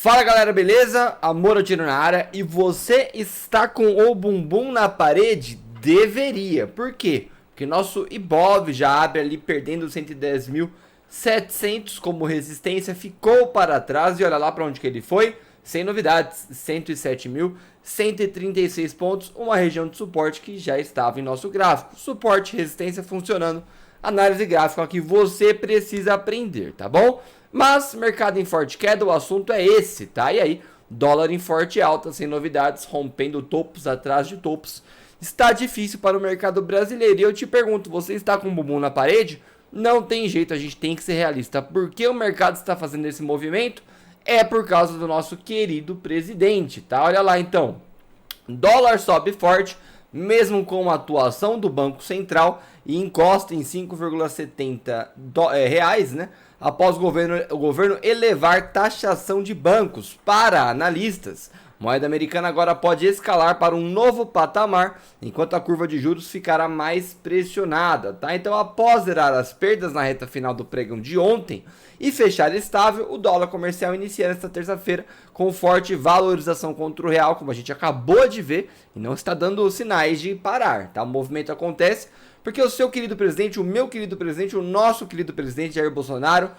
Fala galera, beleza? Amor Tiro na área. E você está com o bumbum na parede? Deveria. Por quê? Porque nosso Ibov já abre ali perdendo 110.700 como resistência, ficou para trás e olha lá para onde que ele foi. Sem novidades, 107.136 pontos, uma região de suporte que já estava em nosso gráfico. Suporte e resistência funcionando. Análise gráfica que você precisa aprender, tá bom? Mas mercado em forte queda, o assunto é esse, tá? E aí, dólar em forte alta, sem novidades, rompendo topos atrás de topos. Está difícil para o mercado brasileiro. E eu te pergunto, você está com o bumbum na parede? Não tem jeito, a gente tem que ser realista. Por que o mercado está fazendo esse movimento? É por causa do nosso querido presidente, tá? Olha lá então, dólar sobe forte, mesmo com a atuação do Banco Central, e encosta em 5,70 reais, né? Após o governo elevar taxação de bancos para analistas. Moeda americana agora pode escalar para um novo patamar, enquanto a curva de juros ficará mais pressionada, tá? Então, após zerar as perdas na reta final do pregão de ontem e fechar estável, o dólar comercial inicia nesta terça-feira com forte valorização contra o real, como a gente acabou de ver, e não está dando sinais de parar, tá? O movimento acontece porque o seu querido presidente, o meu querido presidente, o nosso querido presidente Jair Bolsonaro,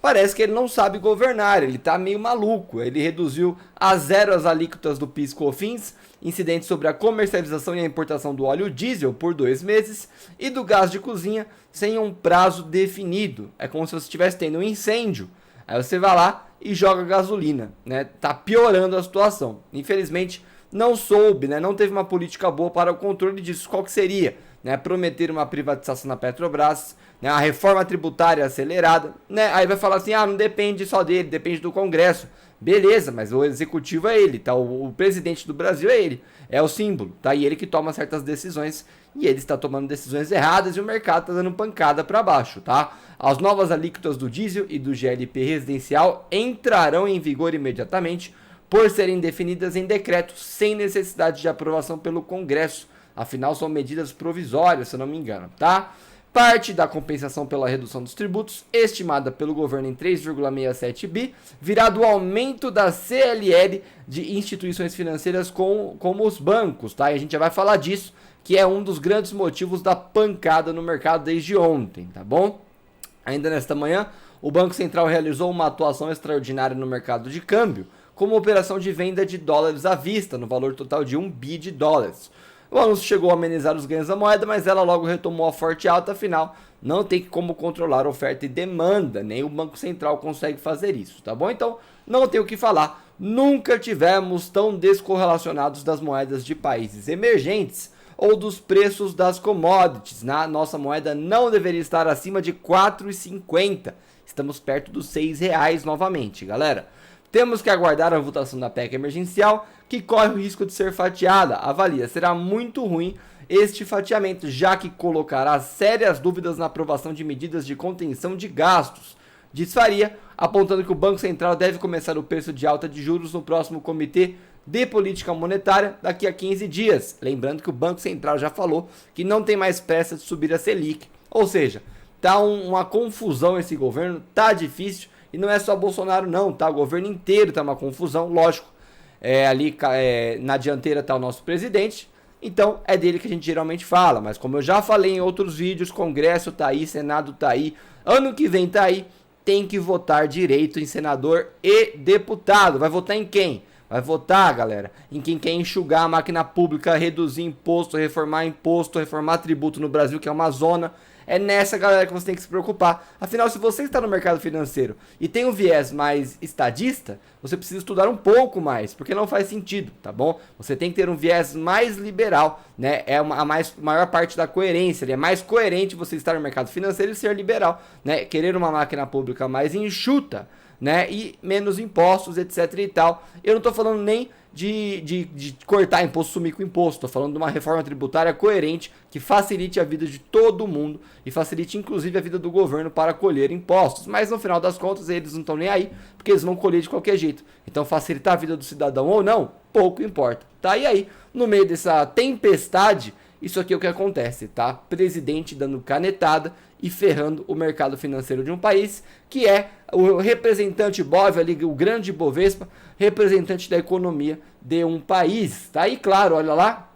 parece que ele não sabe governar, ele tá meio maluco. Ele reduziu a zero as alíquotas do PIS/COFINS, incidentes sobre a comercialização e a importação do óleo diesel por 2 meses e do gás de cozinha sem um prazo definido. É como se você estivesse tendo um incêndio, aí você vai lá e joga gasolina, né? Tá piorando a situação. Infelizmente, não soube, né? Não teve uma política boa para o controle disso. Qual que seria? Né, prometer uma privatização na Petrobras, né, a reforma tributária acelerada, né, aí vai falar assim, não depende só dele, depende do Congresso. Beleza, mas o executivo é ele, tá? O presidente do Brasil é ele, é o símbolo, tá? E ele que toma certas decisões, e ele está tomando decisões erradas e o mercado está dando pancada para baixo, tá? As novas alíquotas do diesel e do GLP residencial entrarão em vigor imediatamente por serem definidas em decreto sem necessidade de aprovação pelo Congresso. Afinal, são medidas provisórias, se eu não me engano, tá? Parte da compensação pela redução dos tributos, estimada pelo governo em 3,67 bi, virá do aumento da CLL de instituições financeiras como os bancos, tá? E a gente já vai falar disso, que é um dos grandes motivos da pancada no mercado desde ontem, tá bom? Ainda nesta manhã, o Banco Central realizou uma atuação extraordinária no mercado de câmbio, com uma operação de venda de dólares à vista, no valor total de 1 bi de dólares. O anúncio chegou a amenizar os ganhos da moeda, mas ela logo retomou a forte alta, afinal, não tem como controlar oferta e demanda, nem o Banco Central consegue fazer isso, tá bom? Então, não tem o que falar, nunca tivemos tão descorrelacionados das moedas de países emergentes ou dos preços das commodities, né? Nossa moeda não deveria estar acima de R$ 4,50, estamos perto dos R$ 6 novamente, galera. Temos que aguardar a votação da PEC emergencial, que corre o risco de ser fatiada. Avalia, será muito ruim este fatiamento, já que colocará sérias dúvidas na aprovação de medidas de contenção de gastos. Diz Faria, apontando que o Banco Central deve começar o preço de alta de juros no próximo Comitê de Política Monetária daqui a 15 dias. Lembrando que o Banco Central já falou que não tem mais pressa de subir a Selic. Ou seja, tá uma confusão esse governo, tá difícil. E não é só Bolsonaro não, tá? O governo inteiro tá uma confusão, lógico. Ali na dianteira tá o nosso presidente, então é dele que a gente geralmente fala. Mas como eu já falei em outros vídeos, Congresso tá aí, Senado tá aí, ano que vem tá aí, tem que votar direito em senador e deputado. Vai votar em quem? Vai votar, galera, em quem quer enxugar a máquina pública, reduzir imposto, reformar tributo no Brasil, que é uma zona. É nessa, galera, que você tem que se preocupar. Afinal, se você está no mercado financeiro e tem um viés mais estadista, você precisa estudar um pouco mais, porque não faz sentido, tá bom? Você tem que ter um viés mais liberal, né? É a maior parte da coerência. É mais coerente você estar no mercado financeiro e ser liberal, né? Querer uma máquina pública mais enxuta, né? E menos impostos, etc e tal. Eu não estou falando nem de cortar imposto, sumir com imposto. Estou falando de uma reforma tributária coerente que facilite a vida de todo mundo e facilite inclusive a vida do governo para colher impostos. Mas no final das contas eles não estão nem aí, porque eles vão colher de qualquer jeito. Então facilitar a vida do cidadão ou não, pouco importa. Tá? E aí, no meio dessa tempestade Isso aqui é o que acontece, tá? Presidente dando canetada e ferrando o mercado financeiro de um país, que é o representante BOV ali, o grande Bovespa, representante da economia de um país, tá? E claro, olha lá,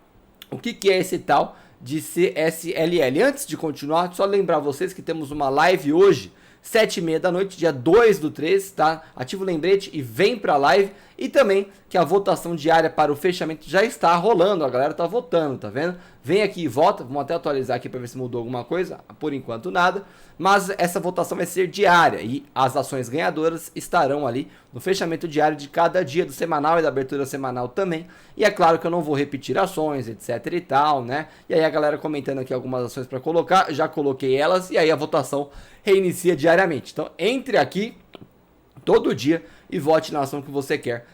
o que é esse tal de CSLL? Antes de continuar, só lembrar vocês que temos uma live hoje, 7h30 da noite, dia 2/3, tá? Ativa o lembrete e vem pra live. E também que a votação diária para o fechamento já está rolando, a galera tá votando, tá vendo? Vem aqui e vota, vamos até atualizar aqui para ver se mudou alguma coisa, por enquanto nada. Mas essa votação vai ser diária e as ações ganhadoras estarão ali no fechamento diário de cada dia do semanal e da abertura semanal também. E é claro que eu não vou repetir ações, etc e tal, né? E aí a galera comentando aqui algumas ações para colocar, já coloquei elas e aí a votação reinicia diariamente. Então entre aqui todo dia e vote na ação que você quer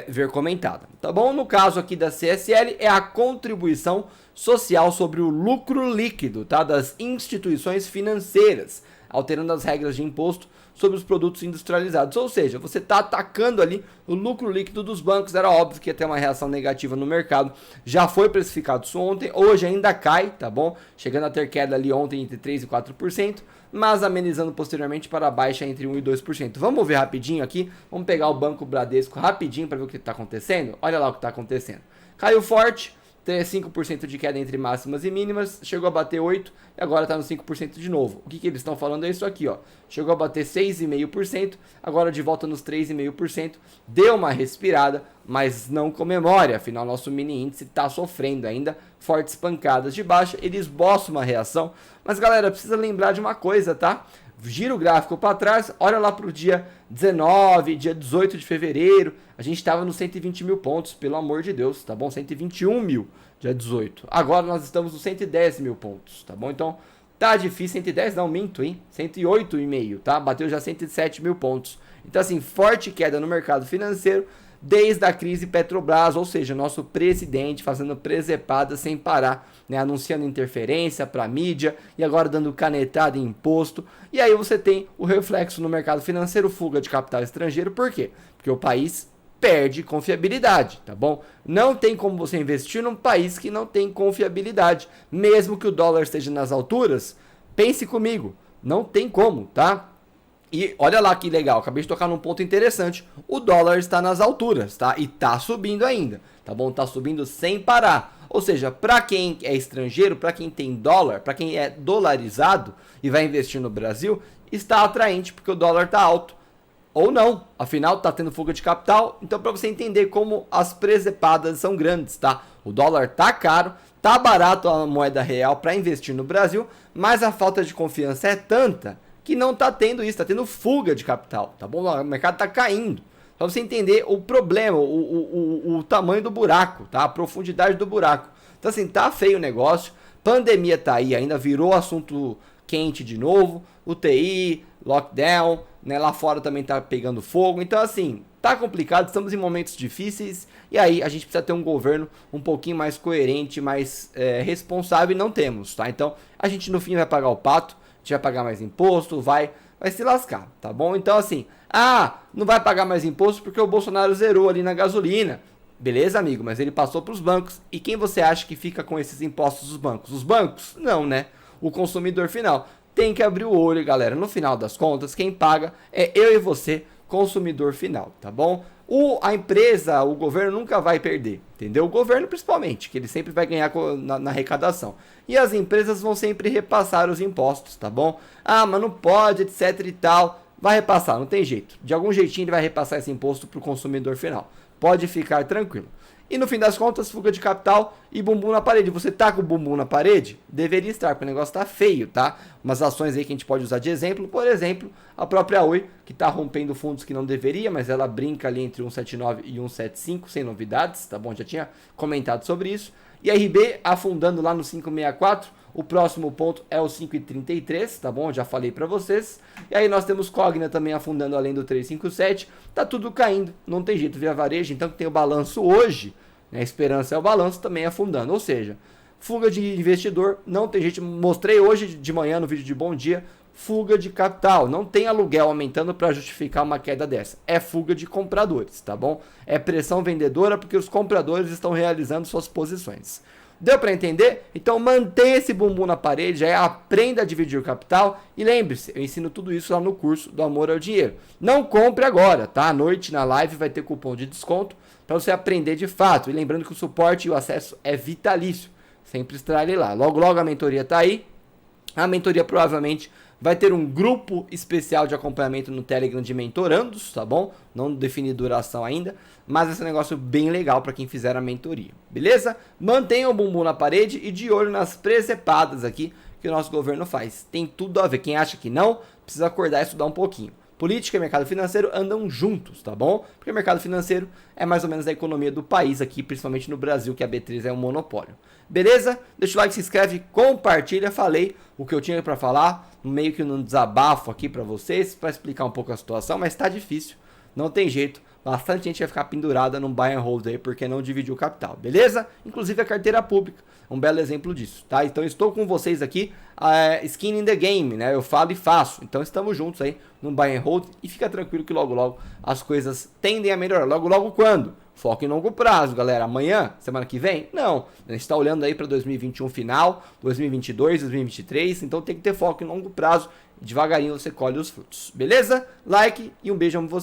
ver comentada, tá bom? No caso aqui da CSL é a contribuição social sobre o lucro líquido, tá? Das instituições financeiras, alterando as regras de imposto sobre os produtos industrializados, ou seja, você está atacando ali o lucro líquido dos bancos. Era óbvio que ia ter uma reação negativa no mercado, já foi precificado isso ontem, hoje ainda cai, tá bom? Chegando a ter queda ali ontem entre 3% e 4%, mas amenizando posteriormente para baixa entre 1% e 2%. Vamos ver rapidinho aqui, vamos pegar o Banco Bradesco rapidinho para ver o que está acontecendo. Olha lá o que está acontecendo. Caiu forte, 5% de queda entre máximas e mínimas, chegou a bater 8% e agora está no 5% de novo. O que eles estão falando é isso aqui, ó. Chegou a bater 6,5%, agora de volta nos 3,5%, deu uma respirada, mas não comemore, afinal nosso mini índice está sofrendo ainda fortes pancadas de baixa, ele esboça uma reação, mas galera, precisa lembrar de uma coisa, tá? Gira o gráfico para trás, olha lá para o dia 19, dia 18 de fevereiro, a gente estava nos 120 mil pontos, pelo amor de Deus, tá bom? 121 mil, dia 18. Agora nós estamos nos 110 mil pontos, tá bom? Então, tá difícil, 110 não, minto, hein? 108,5, tá? Bateu já 107 mil pontos. Então, assim, forte queda no mercado financeiro, desde a crise Petrobras, ou seja, nosso presidente fazendo presepada sem parar, né, anunciando interferência para a mídia e agora dando canetada em imposto. E aí você tem o reflexo no mercado financeiro, fuga de capital estrangeiro. Por quê? Porque o país perde confiabilidade, tá bom? Não tem como você investir num país que não tem confiabilidade, mesmo que o dólar esteja nas alturas. Pense comigo, não tem como, tá? E olha lá que legal, acabei de tocar num ponto interessante. O dólar está nas alturas, tá? E tá subindo ainda, tá bom? Tá subindo sem parar. Ou seja, para quem é estrangeiro, para quem tem dólar, para quem é dolarizado e vai investir no Brasil, está atraente porque o dólar tá alto. Ou não, afinal tá tendo fuga de capital. Então para você entender como as presepadas são grandes, tá? O dólar tá caro, tá barato a moeda real para investir no Brasil, mas a falta de confiança é tanta que não tá tendo isso, tá tendo fuga de capital, tá bom? O mercado tá caindo. Pra você entender o problema, o tamanho do buraco, tá? A profundidade do buraco. Então assim, tá feio o negócio, pandemia tá aí, ainda virou assunto quente de novo, UTI, lockdown, né? Lá fora também tá pegando fogo, então assim, tá complicado, estamos em momentos difíceis, e aí a gente precisa ter um governo um pouquinho mais coerente, mais responsável, e não temos, tá? Então a gente no fim vai pagar o pato, vai pagar mais imposto, vai se lascar, tá bom? Então assim, não vai pagar mais imposto porque o Bolsonaro zerou ali na gasolina. Beleza, amigo, mas ele passou para os bancos. E quem você acha que fica com esses impostos dos bancos? Os bancos? Não, né? O consumidor final. Tem que abrir o olho, galera. No final das contas, quem paga é eu e você, consumidor final, tá bom? A empresa, o governo nunca vai perder, entendeu? O governo principalmente, que ele sempre vai ganhar na arrecadação. E as empresas vão sempre repassar os impostos, tá bom? Mas não pode, etc e tal. Vai repassar, não tem jeito. De algum jeitinho ele vai repassar esse imposto para o consumidor final. Pode ficar tranquilo. E no fim das contas, fuga de capital e bumbum na parede. Você tá com o bumbum na parede? Deveria estar, porque o negócio tá feio, tá? Umas ações aí que a gente pode usar de exemplo. Por exemplo, a própria Oi, que tá rompendo fundos que não deveria, mas ela brinca ali entre 179 e 175, sem novidades, tá bom? Já tinha comentado sobre isso. E a RB afundando lá no 564. O próximo ponto é o 5,33, tá bom? Já falei para vocês. E aí nós temos Cogna também afundando além do 357. Tá tudo caindo, não tem jeito. Via Varejo, então que tem o balanço hoje, né? A esperança é o balanço também afundando. Ou seja, fuga de investidor, não tem jeito. Mostrei hoje de manhã no vídeo de bom dia, fuga de capital. Não tem aluguel aumentando para justificar uma queda dessa. É fuga de compradores, tá bom? É pressão vendedora porque os compradores estão realizando suas posições. Deu para entender? Então mantenha esse bumbum na parede, aí aprenda a dividir o capital e lembre-se, eu ensino tudo isso lá no curso do Amor ao Dinheiro. Não compre agora, tá? À noite na live vai ter cupom de desconto para você aprender de fato. E lembrando que o suporte e o acesso é vitalício. Sempre estará ali lá. Logo, logo a mentoria tá aí. A mentoria provavelmente vai ter um grupo especial de acompanhamento no Telegram de mentorandos, tá bom? Não defini duração ainda, mas esse é um negócio bem legal para quem fizer a mentoria, beleza? Mantenha o bumbum na parede e de olho nas presepadas aqui que o nosso governo faz. Tem tudo a ver. Quem acha que não, precisa acordar e estudar um pouquinho. Política e mercado financeiro andam juntos, tá bom? Porque o mercado financeiro é mais ou menos a economia do país aqui, principalmente no Brasil, que a B3 é um monopólio. Beleza? Deixa o like, se inscreve, compartilha. Falei o que eu tinha para falar, meio que num desabafo aqui para vocês, para explicar um pouco a situação, mas tá difícil, não tem jeito. Bastante gente vai ficar pendurada num buy and hold aí, porque não dividiu o capital, beleza? Inclusive a carteira pública, um belo exemplo disso, tá? Então estou com vocês aqui, skin in the game, né? Eu falo e faço, então estamos juntos aí num buy and hold e fica tranquilo que logo logo as coisas tendem a melhorar. Logo logo quando? Foco em longo prazo, galera. Amanhã, semana que vem? Não. A gente está olhando aí para 2021 final, 2022, 2023, então tem que ter foco em longo prazo. Devagarinho você colhe os frutos, beleza? Like e um beijo a você.